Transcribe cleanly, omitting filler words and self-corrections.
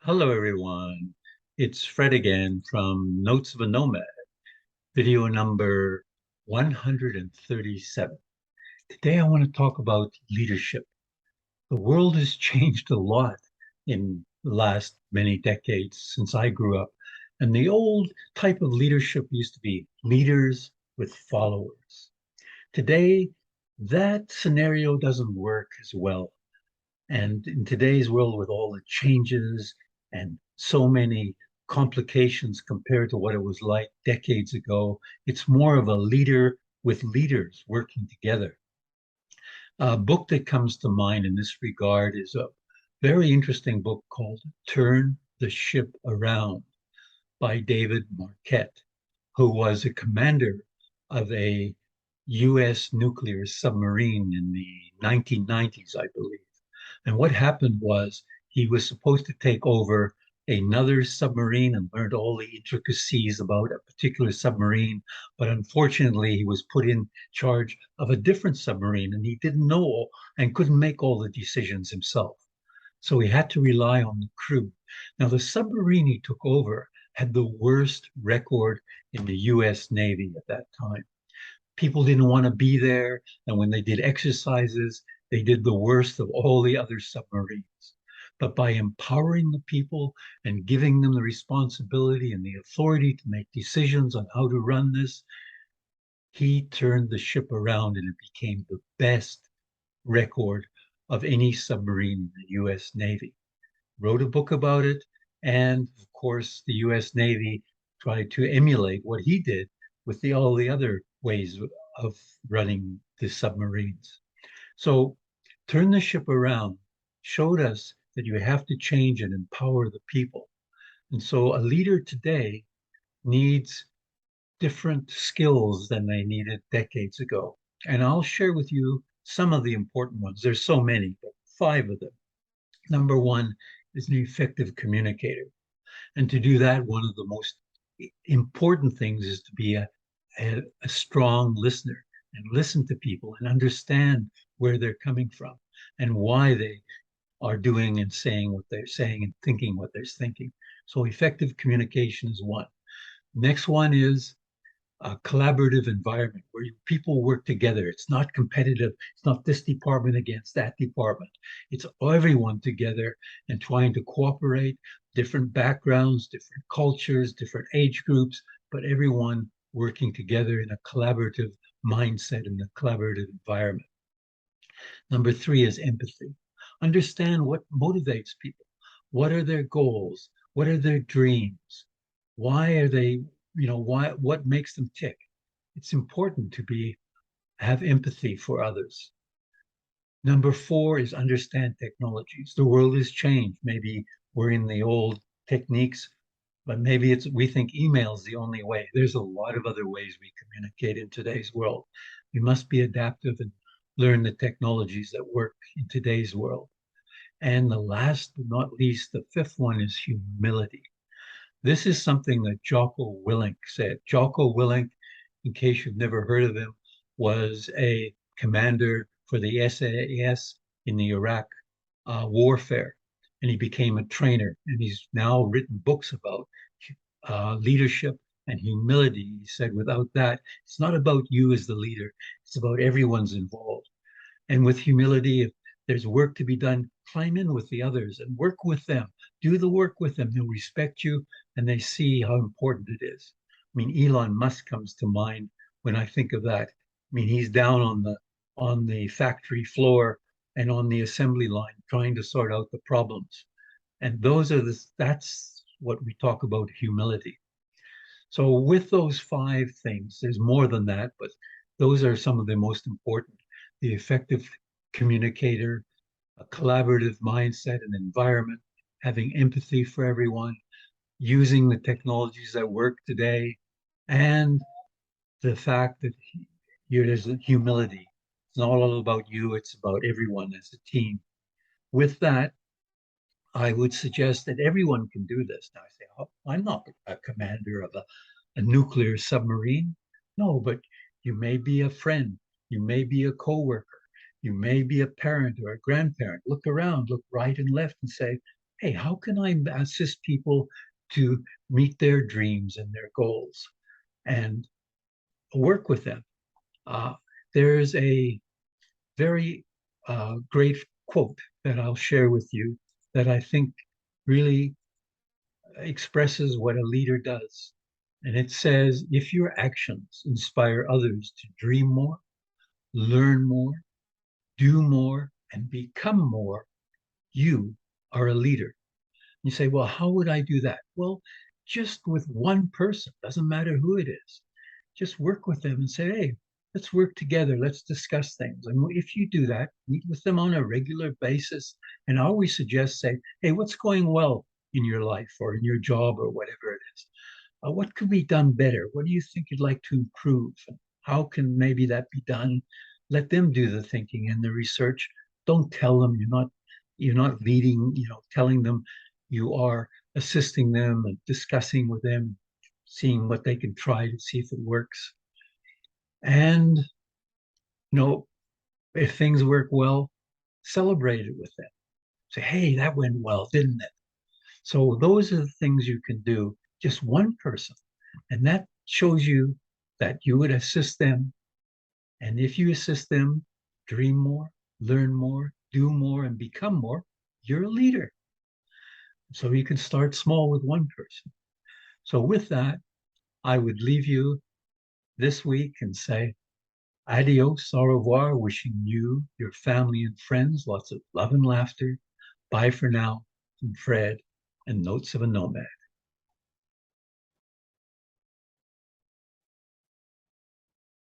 Hello, everyone. It's Fred again from Notes of a Nomad, video number 137. Today, I want to talk about leadership. The world has changed a lot in the last many decades since I grew up. And the old type of leadership used to be leaders with followers. Today, that scenario doesn't work as well. And in today's world, with all the changes and so many complications compared to what it was like decades ago, it's more of a leader with leaders working together. A book that comes to mind in this regard is a very interesting book called Turn the Ship Around by David Marquette, who was a commander of a U.S. nuclear submarine in the 1990s, I believe. And what happened was he was supposed to take over another submarine and learned all the intricacies about a particular submarine. But unfortunately, he was put in charge of a different submarine and he didn't know and couldn't make all the decisions himself. So he had to rely on the crew. Now, the submarine he took over had the worst record in the US Navy at that time. People didn't want to be there. And when they did exercises, they did the worst of all the other submarines. But by empowering the people and giving them the responsibility and the authority to make decisions on how to run this, he turned the ship around and it became the best record of any submarine in the US Navy. Wrote a book about it, and of course, the US Navy tried to emulate what he did with all the other ways of running the submarines. So, Turn the Ship Around showed us that you have to change and empower the people. And so, a leader today needs different skills than they needed decades ago. And I'll share with you some of the important ones. There's so many, but five of them. Number one is an effective communicator. And to do that, one of the most important things is to be a strong listener and listen to people and understand where they're coming from and why they are doing and saying what they're saying and thinking what they're thinking. So effective communication is one. Next one is a collaborative environment where people work together. It's not competitive. It's not this department against that department. It's everyone together and trying to cooperate, different backgrounds, different cultures, different age groups, but everyone working together in a collaborative mindset and a collaborative environment. Number three is empathy. Understand what motivates people. What are their goals? What are their dreams? Why are they, what makes them tick? It's important to have empathy for others. Number four is understand technologies. The world has changed. Maybe we're in the old techniques, but maybe we think email is the only way. There's a lot of other ways we communicate in today's world. We must be adaptive and learn the technologies that work in today's world. And the last but not least, the fifth one is humility. This is something that Jocko Willink said. Jocko Willink, in case you've never heard of him, was a commander for the SAS in the Iraq warfare. And he became a trainer. And he's now written books about leadership and humility. He said, without that, it's not about you as the leader, it's about everyone's involved. And with humility, if there's work to be done, climb in with the others and work with them. Do the work with them. They'll respect you and they see how important it is. I mean, Elon Musk comes to mind when I think of that. I mean, he's down on the factory floor and on the assembly line trying to sort out the problems. And that's what we talk about humility. So with those five things, there's more than that, but those are some of the most important. The effective communicator, a collaborative mindset and environment, having empathy for everyone, using the technologies that work today, and the fact that there's humility. It's not all about you, it's about everyone as a team. With that, I would suggest that everyone can do this. Now, I say, oh, I'm not a commander of a nuclear submarine. No, but you may be a friend, you may be a coworker, you may be a parent or a grandparent. Look around, look right and left and say, hey, how can I assist people to meet their dreams and their goals and work with them? Uh, there's a very great quote that I'll share with you that I think really expresses what a leader does. And it says, if your actions inspire others to dream more, learn more, do more, and become more, you are a leader. You say, well, how would I do that? Well, just with one person, doesn't matter who it is. Just work with them and say, hey, let's work together. Let's discuss things. And if you do that, meet with them on a regular basis. And I always suggest, say, hey, what's going well in your life or in your job or whatever it is? What could be done better? What do you think you'd like to improve? And how can maybe that be done? Let them do the thinking and the research. Don't tell them you're not leading, telling them. You are assisting them and discussing with them, seeing what they can try to see if it works. And if things work well, celebrate it with them. Say, hey, that went well, didn't it? So those are the things you can do, just one person. And that shows you that you would assist them. And if you assist them, dream more, learn more, do more, and become more, you're a leader. So you can start small with one person. So with that, I would leave you this week and say adios, au revoir, wishing you, your family, and friends lots of love and laughter. Bye for now from Fred and Notes of a Nomad.